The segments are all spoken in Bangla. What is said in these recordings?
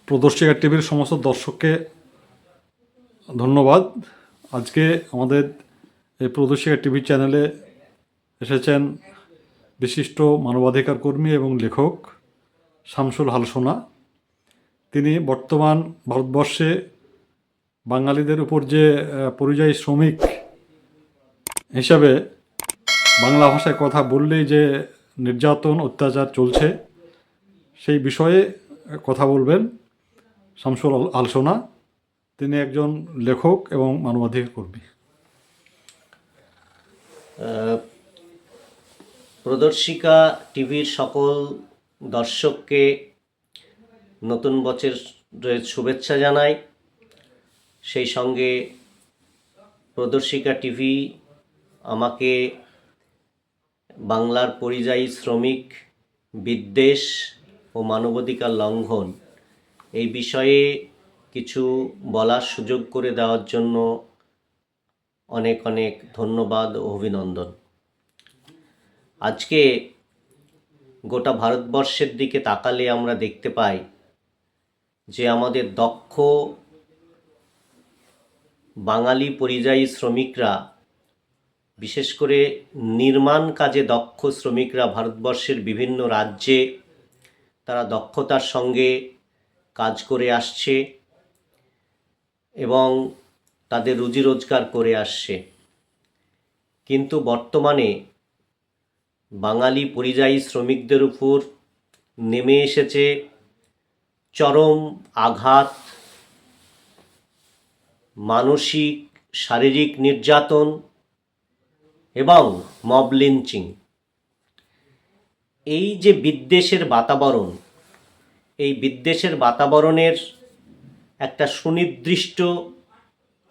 প্রদর্শিকা টিভির সমস্ত দর্শককে ধন্যবাদ। আজকে আমাদের এই প্রদর্শিকা টিভি চ্যানেলে এসেছেন বিশিষ্ট মানবাধিকার কর্মী এবং লেখক শামসুল হালসোনা। তিনি বর্তমান ভারতবর্ষে বাঙালিদের উপর যে পরিযায়ী শ্রমিক হিসাবে বাংলা ভাষায় কথা বললেই যে নির্যাতন অত্যাচার চলছে সেই বিষয়ে কথা বলবেন শামসুল হালসোনা। তিনি একজন লেখক এবং মানবাধিকার কর্মী। প্রদর্শিকা টিভির সকল দর্শককে নতুন বছরের শুভেচ্ছা জানাই। সেই সঙ্গে প্রদর্শিকা টিভি আমাকে বাংলার পরিযায়ী শ্রমিক বিদ্বেষ ও মানবাধিকার লঙ্ঘন এই বিষয়ে কিছু বলার সুযোগ করে দেওয়ার জন্য অনেক অনেক ধন্যবাদ ও অভিনন্দন। আজকে গোটা ভারতবর্ষের দিকে তাকালে আমরা দেখতে পাই যে আমাদের দক্ষ বাঙালি পরিযায়ী শ্রমিকরা, বিশেষ করে নির্মাণ কাজে দক্ষ শ্রমিকরা ভারতবর্ষের বিভিন্ন রাজ্যে তারা দক্ষতার সঙ্গে কাজ করে আসছে এবং তাদের রুজি রোজগার করে আসছে। কিন্তু বর্তমানে বাঙালি পরিযায়ী শ্রমিকদের উপর নেমে এসেছে চরম আঘাত, মানসিক শারীরিক নির্যাতন এবং মব লিঞ্চিং। এই যে বিদ্বেষের বাতাবরণ, এই বিদ্বেষের বাতাবরণের একটা সুনির্দিষ্ট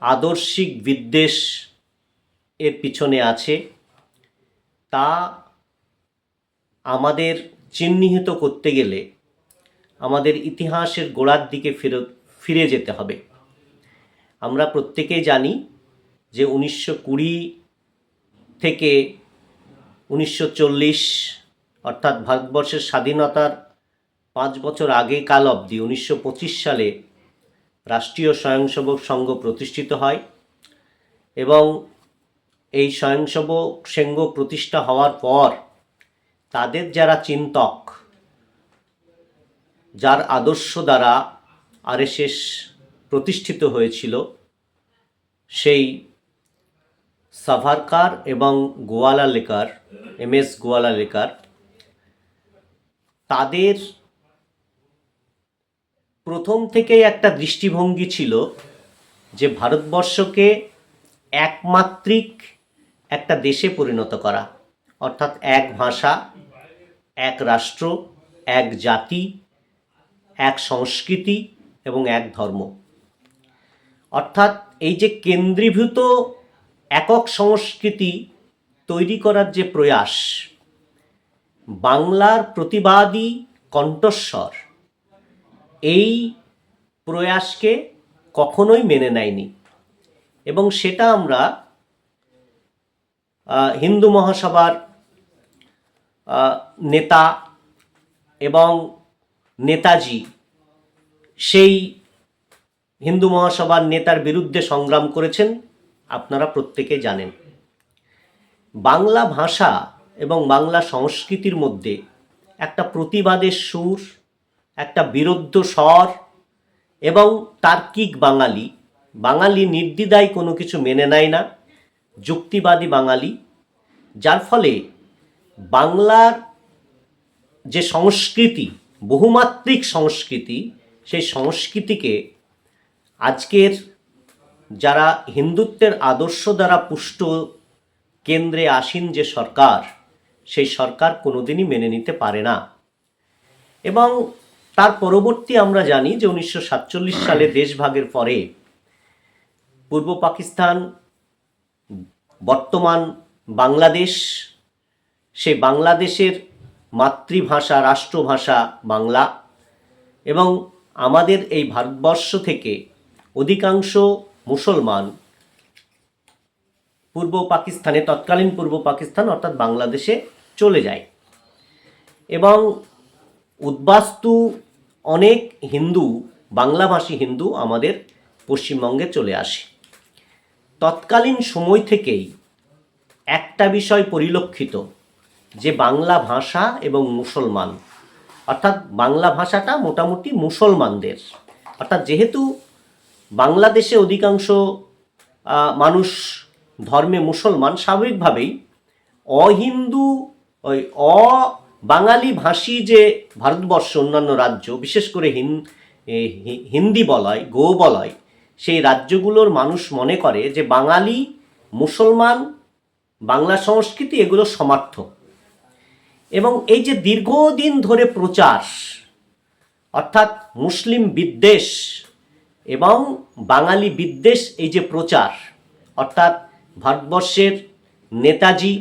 আদর্শিক বিদ্বেষ এর পিছনে আছে, তা আমাদের চিহ্নিত করতে গেলে আমাদের ইতিহাসের গোড়ার দিকে ফিরে যেতে হবে। আমরা প্রত্যেকেই জানি যে 1920 থেকে 1940 অর্থাৎ ভারতবর্ষের স্বাধীনতার 5 বছর আগে কাল অবধি 1925 সালে রাষ্ট্রীয় স্বয়ংসেবক সংঘ প্রতিষ্ঠিত হয় এবং এই স্বয়ংসেবক সংঘ প্রতিষ্ঠা হওয়ার পর তাদের যারা চিন্তক, যার আদর্শ দ্বারা আরএসএস প্রতিষ্ঠিত হয়েছিল, সেই সাভারকার এবং গোয়ালালেকার, এমএস গোয়ালালেকার, তাদের প্রথম থেকেই একটা দৃষ্টিভঙ্গি ছিল যে ভারতবর্ষকে একমাত্রিক একটা দেশে পরিণত করা, অর্থাৎ এক ভাষা, এক রাষ্ট্র, এক জাতি, এক সংস্কৃতি এবং এক ধর্ম। অর্থাৎ এই যে কেন্দ্রীভূত একক সংস্কৃতি তৈরি করার যে প্রয়াস, বাংলার প্রতিবাদী কণ্ঠস্বর এই প্রয়াসকে কখনোই মেনে নেয়নি এবং সেটা আমরা হিন্দু মহাসভার নেতা এবং নেতাজি সেই হিন্দু মহাসভার নেতার বিরুদ্ধে সংগ্রাম করেছেন, আপনারা প্রত্যেকে জানেন। বাংলা ভাষা এবং বাংলা সংস্কৃতির মধ্যে একটা প্রতিবাদের সুর, একটা বিরুদ্ধ স্বর এবং তার্কিক বাঙালি নির্দ্বিধায় কোনো কিছু মেনে নেয় না, যুক্তিবাদী বাঙালি, যার ফলে বাংলার যে সংস্কৃতি, বহুমাত্রিক সংস্কৃতি, সেই সংস্কৃতিকে আজকের যারা হিন্দুত্বের আদর্শ দ্বারা পুষ্ট কেন্দ্রে আসীন যে সরকার, সেই সরকার কোনোদিনই মেনে নিতে পারে না। এবং তার পরবর্তী আমরা জানি যে 1947 সালে দেশভাগের পরে পূর্ব পাকিস্তান, বর্তমান বাংলাদেশ, সেই বাংলাদেশের মাতৃভাষা, রাষ্ট্রভাষা বাংলা, এবং আমাদের এই ভারতবর্ষ থেকে অধিকাংশ মুসলমান পূর্ব পাকিস্তানে, তৎকালীন পূর্ব পাকিস্তান অর্থাৎ বাংলাদেশে চলে যায় এবং উদ্বাস্তু অনেক হিন্দু বাংলাভাষী হিন্দু আমাদের পশ্চিমবঙ্গে চলে আসে। তৎকালীন সময় থেকেই একটা বিষয় পরিলক্ষিত যে বাংলা ভাষা এবং মুসলমান, অর্থাৎ বাংলা ভাষাটা মোটামুটি মুসলমানদের, অর্থাৎ যেহেতু বাংলাদেশে অধিকাংশ মানুষ ধর্মে মুসলমান, স্বাভাবিকভাবেই অহিন্দু ওই বাঙালি ভাষী যে ভারতবর্ষ অন্যান্য রাজ্য, বিশেষ করে হিন্দি বলয়, গো বলয়, সেই রাজ্যগুলোর মানুষ মনে করে যে বাঙালি, মুসলমান, বাংলা সংস্কৃতি এগুলো সমার্থক। এবং এই যে দীর্ঘদিন ধরে প্রচার, অর্থাৎ মুসলিম বিদ্বেষ এবং বাঙালি বিদ্বেষ, এই যে প্রচার, অর্থাৎ ভারতবর্ষের নেতাজি,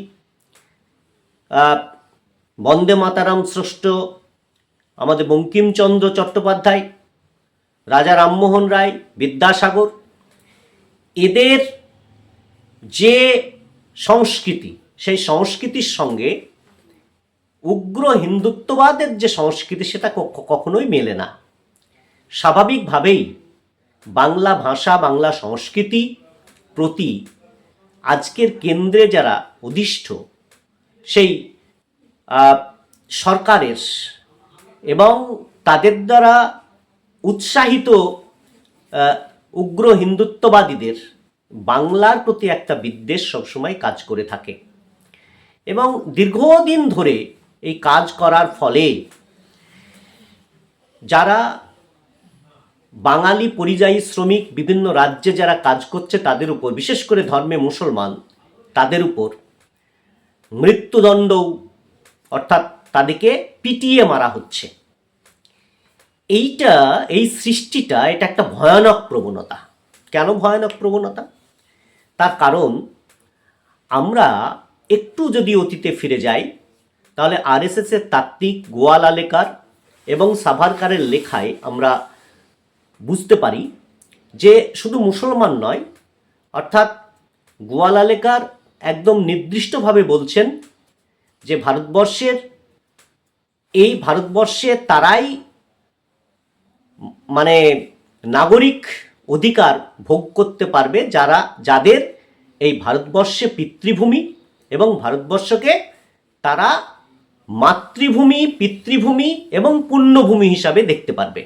বন্দে মাতারাম স্রষ্ট আমাদের বঙ্কিমচন্দ্র চট্টোপাধ্যায়, রাজা রামমোহন রায়, বিদ্যাসাগর, এদের যে সংস্কৃতি, সেই সংস্কৃতির সঙ্গে উগ্র হিন্দুত্ববাদের যে সংস্কৃতি, সেটা কখনোই মেলে না। স্বাভাবিকভাবেই বাংলা ভাষা, বাংলা সংস্কৃতি প্রতি আজকের কেন্দ্রে যারা অধিষ্ঠ, সেই সরকারের এবং তাদের দ্বারা উৎসাহিত উগ্র হিন্দুত্ববাদীদের বাংলার প্রতি একটা বিদ্বেষ সবসময় কাজ করে থাকে। এবং দীর্ঘদিন ধরে এই কাজ করার ফলে যারা বাঙালি পরিযায়ী শ্রমিক বিভিন্ন রাজ্যে যারা কাজ করছে তাদের উপর, বিশেষ করে ধর্মে মুসলমান, তাদের উপর মৃত্যুদণ্ড, অর্থাৎ তাদেরকে পিটিয়ে মারা হচ্ছে। এই সৃষ্টিটা, এটা একটা ভয়ানক প্রবণতা। কেন ভয়ানক প্রবণতা? তার কারণ আমরা একটু যদি অতীতে ফিরে যাই, তাহলে আরএসএসের তাত্ত্বিক গোয়ালালেকার এবং সাভারকারের লেখায় আমরা বুঝতে পারি যে শুধু মুসলমান নয়, অর্থাৎ গোয়ালালেকার একদম নির্দিষ্টভাবে বলছেন যে ভারতবর্ষে তারাই মানে নাগরিক অধিকার ভোগ করতে পারবে যাদের এই ভারতবর্ষে পিতৃভূমি এবং ভারতবর্ষকে তারা মাতৃভূমি, পিতৃভূমি এবং পুণ্যভূমি হিসাবে দেখতে পারবে।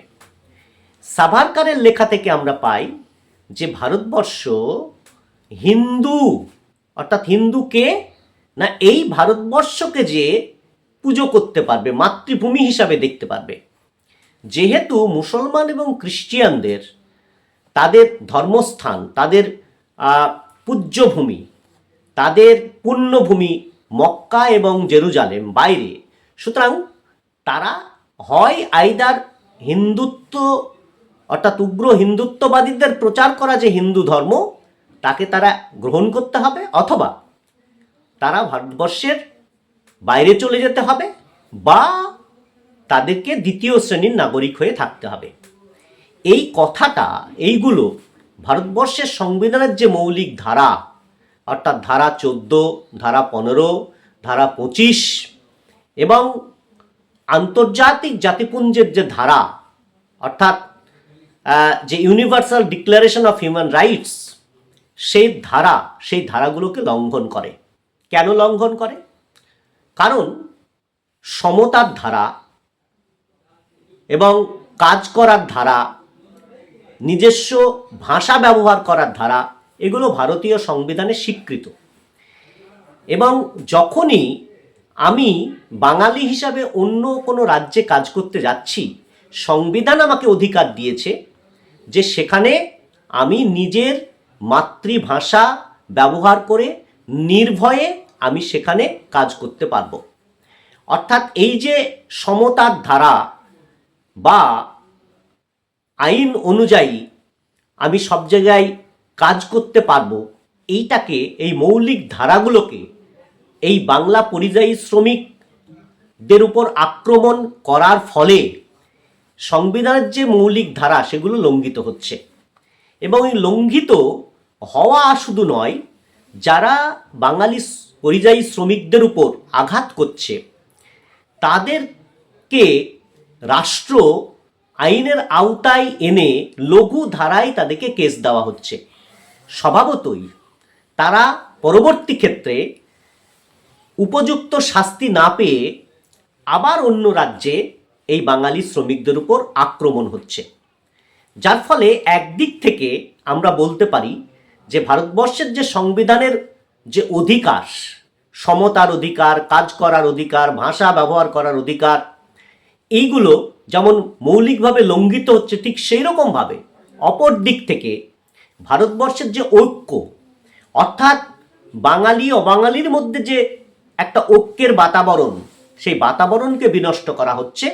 সাভারকারের লেখা থেকে আমরা পাই যে ভারতবর্ষ হিন্দু, অর্থাৎ হিন্দুকে না, এই ভারতবর্ষকে যে পুজো করতে পারবে, মাতৃভূমি হিসাবে দেখতে পারবে। যেহেতু মুসলমান এবং খ্রিস্টিয়ানদের তাদের ধর্মস্থান, তাদের পূজ্যভূমি, তাদের পুণ্যভূমি মক্কা এবং জেরুজালেম বাইরে, সুতরাং তারা হয় আইদার হিন্দুত্ব, অর্থাৎ উগ্র হিন্দুত্ববাদীদের প্রচার করা যে হিন্দু ধর্ম, তাকে তারা গ্রহণ করতে হবে, অথবা তারা ভারতবর্ষের বাইরে চলে যেতে হবে, বা তাদেরকে দ্বিতীয় শ্রেণীর নাগরিক হয়ে থাকতে হবে। এই কথাটা, এইগুলো ভারতবর্ষের সংবিধানের যে মৌলিক ধারা, অর্থাৎ ধারা 14, ধারা 15, ধারা 25 এবং আন্তর্জাতিক জাতিপুঞ্জের যে ধারা, অর্থাৎ যে universal declaration of human rights, সেই ধারাগুলোকে লঙ্ঘন করে। কেন লঙ্ঘন করে? কারণ সমতার ধারা এবং কাজ করার ধারা, নিজস্ব ভাষা ব্যবহার করার ধারা, এগুলো ভারতীয় সংবিধানে স্বীকৃত। এবং যখনই আমি বাঙালি হিসাবে অন্য কোনো রাজ্যে কাজ করতে যাচ্ছি, সংবিধান আমাকে অধিকার দিয়েছে যে সেখানে আমি নিজের মাতৃভাষা ব্যবহার করে নির্ভয়ে আমি সেখানে কাজ করতে পারবো। অর্থাৎ এই যে সমতার ধারা বা আইন অনুযায়ী আমি সব জায়গায় কাজ করতে পারবো, এইটাকে, এই মৌলিক ধারাগুলোকে এই বাংলা পরিযায়ী শ্রমিকদের উপর আক্রমণ করার ফলে সংবিধানের যে মৌলিক ধারা, সেগুলো লঙ্ঘিত হচ্ছে। এবং এই লঙ্ঘিত হওয়া শুধু নয়, যারা বাঙালি পরিযায়ী শ্রমিকদের উপর আঘাত করছে, তাদেরকে রাষ্ট্র আইনের আওতায় এনে লঘু ধারায় তাদেরকে কেস দেওয়া হচ্ছে। স্বভাবতই তারা পরবর্তী ক্ষেত্রে উপযুক্ত শাস্তি না পেয়ে আবার অন্য রাজ্যে এই বাঙালি শ্রমিকদের উপর আক্রমণ হচ্ছে, যার ফলে একদিক থেকে আমরা বলতে পারি যে ভারতবর্ষের যে সংবিধানের যে অধিকার, সমতার অধিকার, কাজ করার অধিকার, ভাষা ব্যবহার করার অধিকার, এইগুলো যেমন মৌলিকভাবে লঙ্ঘিত হচ্ছে, ঠিক সেই রকমভাবে অপর দিক থেকে ভারতবর্ষের যে ঐক্য, অর্থাৎ বাঙালি অবাঙালির মধ্যে যে একটা ঐক্যের বাতাবরণ, সেই বাতাবরণকে বিনষ্ট করা হচ্ছে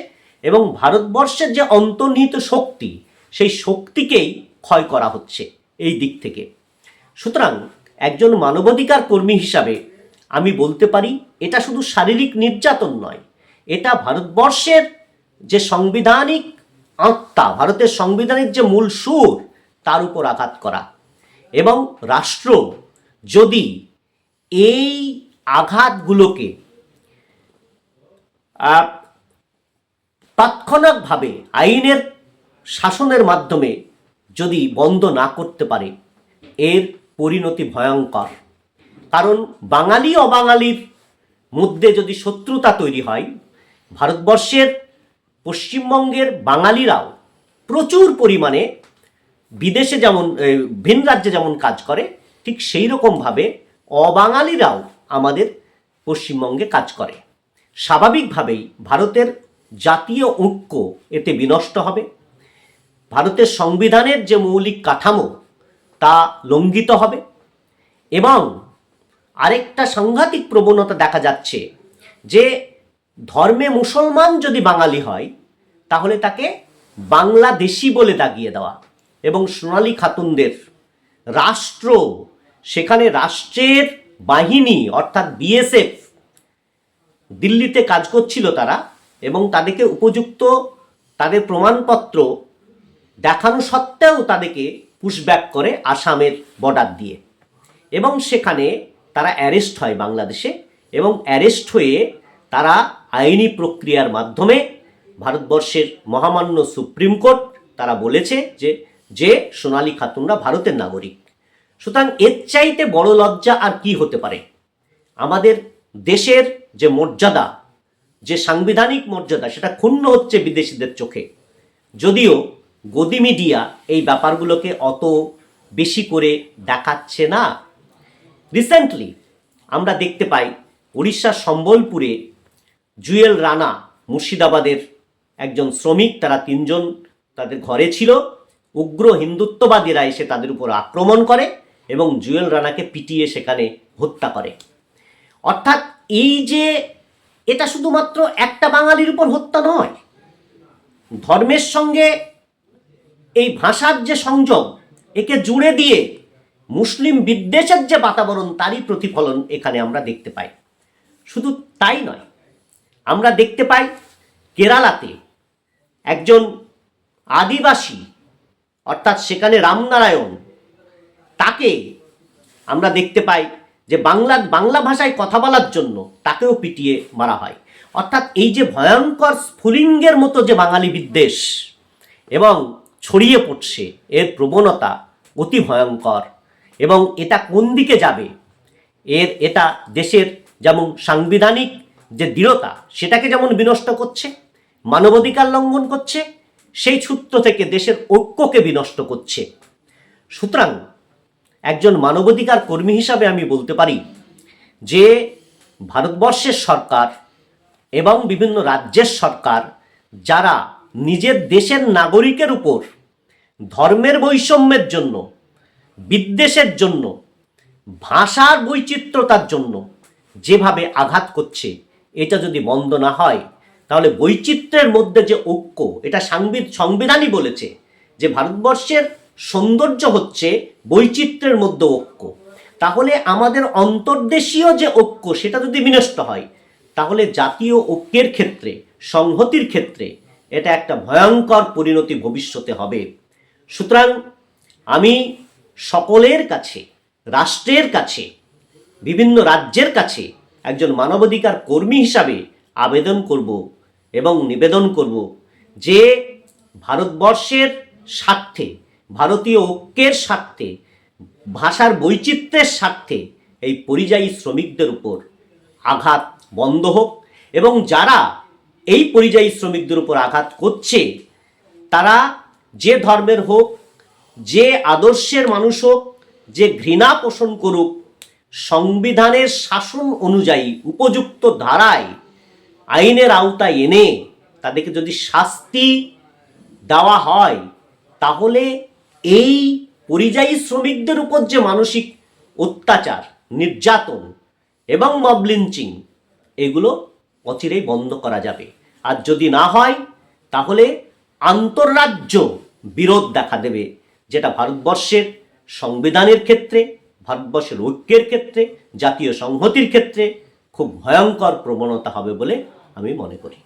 এবং ভারতবর্ষের যে অন্তর্নিহিত শক্তি, সেই শক্তিকেই ক্ষয় করা হচ্ছে এই দিক থেকে। সুতরাং একজন মানবাধিকার কর্মী হিসাবে আমি বলতে পারি এটা শুধু শারীরিক নির্যাতন নয়, এটা ভারতবর্ষের যে সাংবিধানিক আত্মা, ভারতের সংবিধানের যে মূল সুর, তার উপর আঘাত করা। এবং রাষ্ট্র যদি এই আঘাতগুলোকে তাৎক্ষণিকভাবে আইনের শাসনের মাধ্যমে যদি বন্ধ না করতে পারে, এর পরিণতি ভয়ঙ্কর। কারণ বাঙালি অবাঙালির মধ্যে যদি শত্রুতা তৈরি হয়, ভারতবর্ষের পশ্চিমবঙ্গের বাঙালিরাও প্রচুর পরিমাণে বিদেশে যেমন ভিন রাজ্যে যেমন কাজ করে, ঠিক সেই রকমভাবে অবাঙালিরাও আমাদের পশ্চিমবঙ্গে কাজ করে। স্বাভাবিকভাবেই ভারতের জাতীয় ঐক্য এতে বিনষ্ট হবে, ভারতের সংবিধানের যে মৌলিক কাঠামো তা লঙ্ঘিত হবে। এবং আরেকটা সাংঘাতিক প্রবণতা দেখা যাচ্ছে যে ধর্মে মুসলমান যদি বাঙালি হয় তাহলে তাকে বাংলাদেশি বলে দাগিয়ে দেওয়া। এবং সোনালী খাতুনদের রাষ্ট্র, সেখানে রাষ্ট্রের বাহিনী অর্থাৎ বিএসএফ দিল্লিতে কাজ করছিল তারা, এবং তাদেরকে উপযুক্ত তাদের প্রমাণপত্র দেখানো সত্ত্বেও তাদেরকে পুশব্যাক করে আসামের বর্ডার দিয়ে, এবং সেখানে তারা অ্যারেস্ট হয় বাংলাদেশে, এবং অ্যারেস্ট হয়ে তারা আইনি প্রক্রিয়ার মাধ্যমে ভারতবর্ষের মহামান্য সুপ্রিম কোর্ট তারা বলেছে যে সোনালী খাতুনরা ভারতের নাগরিক। সুতরাং এর চাইতে বড় লজ্জা আর কি হতে পারে? আমাদের দেশের যে মর্যাদা, যে সাংবিধানিক মর্যাদা, সেটা ক্ষুণ্ণ হচ্ছে বিদেশিদের চোখে। যদিও গদি মিডিয়া এই ব্যাপারগুলোকে অত বেশি করে দেখাচ্ছে না। রিসেন্টলি আমরা দেখতে পাই উড়িষ্যার সম্বলপুরে জুয়েল রানা, মুর্শিদাবাদের একজন শ্রমিক, তারা তিনজন তাদের ঘরে ছিল, উগ্র হিন্দুত্ববাদীরা এসে তাদের উপর আক্রমণ করে এবং জুয়েল রানাকে পিটিয়ে সেখানে হত্যা করে। অর্থাৎ এই যে এটা শুধুমাত্র একটা বাঙালির উপর হত্যা নয়, ধর্মের সঙ্গে এই ভাষার যে সংযোগ, একে জুড়ে দিয়ে মুসলিম বিদ্বেষের যে বাতাবরণ, তারই প্রতিফলন এখানে আমরা দেখতে পাই। শুধু তাই নয়, আমরা দেখতে পাই কেরালাতে একজন আদিবাসী, অর্থাৎ সেখানে রামনারায়ণ, তাকে আমরা দেখতে পাই যে বাংলা ভাষায় কথা বলার জন্য তাকেও পিটিয়ে মারা হয়। অর্থাৎ এই যে ভয়ঙ্কর স্ফুলিঙ্গের মতো যে বাঙালি বিদ্বেষ এবং ছড়িয়ে পড়ছে, এর প্রবণতা অতি ভয়ঙ্কর। এবং এটা কোন দিকে যাবে, এটা দেশের যেমন সাংবিধানিক যে দৃঢ়তা, সেটাকে যেমন বিনষ্ট করছে, মানবাধিকার লঙ্ঘন করছে, সেই সূত্র থেকে দেশের ঐক্যকে বিনষ্ট করছে। সুতরাং একজন মানবাধিকার কর্মী হিসাবে আমি বলতে পারি যে ভারতবর্ষের সরকার এবং বিভিন্ন রাজ্যের সরকার যারা নিজের দেশের নাগরিকের উপর ধর্মের বৈষম্যের জন্য, বিদ্বেষের জন্য, ভাষার বৈচিত্র্যতার জন্য যেভাবে আঘাত করছে, এটা যদি বন্ধ না হয় তাহলে বৈচিত্র্যের মধ্যে যে ঐক্য, এটা সংবিধানই বলেছে যে ভারতবর্ষের সৌন্দর্য হচ্ছে বৈচিত্র্যের মধ্যে ঐক্য। তাহলে আমাদের অন্তর্দেশীয় যে ঐক্য, সেটা যদি বিনষ্ট হয় তাহলে জাতীয় ঐক্যের ক্ষেত্রে, সংহতির ক্ষেত্রে এটা একটা ভয়ঙ্কর পরিণতি ভবিষ্যতে হবে। সুতরাং আমি সকলের কাছে, রাষ্ট্রের কাছে, বিভিন্ন রাজ্যের কাছে একজন মানবাধিকার কর্মী হিসাবে আবেদন করব এবং নিবেদন করব যে ভারতবর্ষের স্বার্থে, ভারতীয় ঐক্যের স্বার্থে, ভাষার বৈচিত্র্যের স্বার্থে এই পরিযায়ী শ্রমিকদের উপর আঘাত বন্ধ হোক, এবং যারা এই পরিযায়ী শ্রমিকদের উপর আঘাত করছে তারা যে ধর্মের হোক, যে আদর্শের মানুষ হোক, যে ঘৃণা পোষণ করুক, সংবিধানের শাসন অনুযায়ী উপযুক্ত ধারায় আইনের আওতায় এনে তাদেরকে যদি শাস্তি দেওয়া হয়, তাহলে এই পরিযায়ী শ্রমিকদের উপর যে মানসিক অত্যাচার, নির্যাতন এবং মব লিঞ্চিং, এগুলো অচিরেই বন্ধ করা যাবে। আর যদি না হয় তাহলে আন্তঃরাজ্য বিরোধ দেখা দেবে, যেটা ভারতবর্ষের সংবিধানের ক্ষেত্রে, ভারতবর্ষের ঐক্যের ক্ষেত্রে, জাতীয় সংহতির ক্ষেত্রে খুব ভয়ঙ্কর প্রবণতা হবে বলে আমি মনে করি।